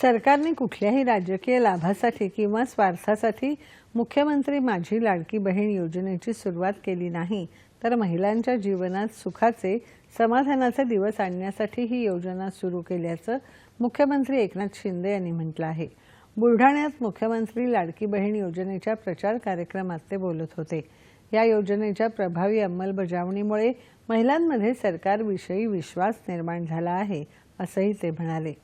सरकारने कुठल्याही राजकीय लाभासाठी किंवा स्वार्थासाठी मुख्यमंत्री माझी लाडकी बहीण योजनेची सुरुवात केली नाही, तर महिलांच्या जीवनात सुखाचे समाधानाचे दिवस आणण्यासाठी ही योजना सुरू केल्याचं मुख्यमंत्री एकनाथ शिंदे यांनी म्हटलं आहे। बुलढाण्यात मुख्यमंत्री लाडकी बहीण योजनेच्या प्रचार कार्यक्रमात ते बोलत होते। या योजनेच्या प्रभावी अंमलबजावणीमुळे महिलांमध्ये सरकारविषयी विश्वास निर्माण झाला आहे, असंही ते म्हणाले।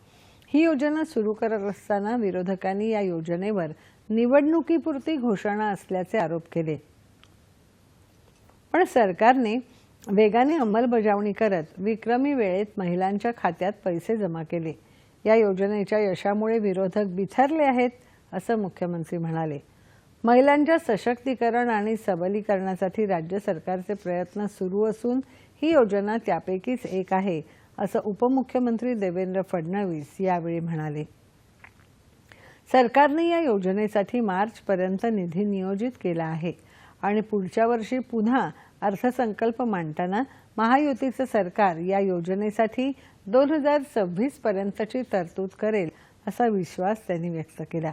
ही योजना सुरू करत असताना विरोधकांनी या योजनेवर निवडणुकीपुरती घोषणा असल्याचे आरोप केले, पण सरकारने वेगाने अंमलबजावणी करत विक्रमी वेळेत महिलांच्या खात्यात पैसे जमा केले। या योजनेच्या यशामुळे विरोधक बिथरले आहेत, असं मुख्यमंत्री म्हणाले। महिलांच्या सशक्तीकरण आणि सबलीकरणासाठी राज्य सरकारचे प्रयत्न सुरू असून ही योजना त्यापैकीच एक आहे, असं उपमुख्यमंत्री देवेंद्र फडणवीस यावेळी म्हणाले। सरकारने या योजनेसाठी मार्चपर्यंत निधी नियोजित केला आहे आणि पुढच्या वर्षी पुन्हा अर्थसंकल्प मांडताना महायुतीचे सरकार या योजनेसाठी 2026 पर्यंतची तरतूद करेल, असा विश्वास त्यांनी व्यक्त केला।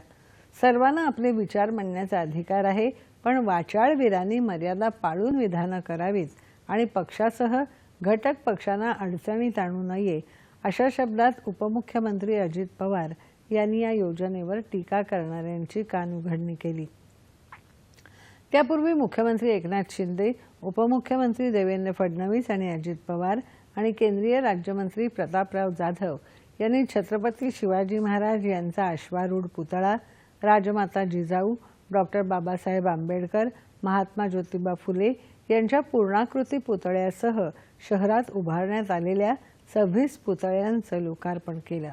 सर्वांना आपले विचार मांडण्याचा अधिकार आहे, पण वाचाळवीरांनी मर्यादा पाळून विधानं करावीत आणि पक्षासह घटक पक्षांना अडचणीत आणू नये, अशा शब्दात उपमुख्यमंत्री अजित पवार यांनी या योजनेवर टीका करणाऱ्यांची कानउघडणी केली। त्यापूर्वी मुख्यमंत्री एकनाथ शिंदे, उपमुख्यमंत्री देवेंद्र फडणवीस आणि अजित पवार आणि केंद्रीय राज्यमंत्री प्रतापराव जाधव यांनी छत्रपती शिवाजी महाराज यांचा अश्वारूढ पुतळा, राजमाता जिजाऊ, डॉक्टर बाबासाहेब आंबेडकर, महात्मा ज्योतिबा फुले यांच्या पूर्णाकृती पुतळ्यासह शहरात उभारण्यात आलेल्या 26 पुतळ्यांचं लोकार्पण केलं।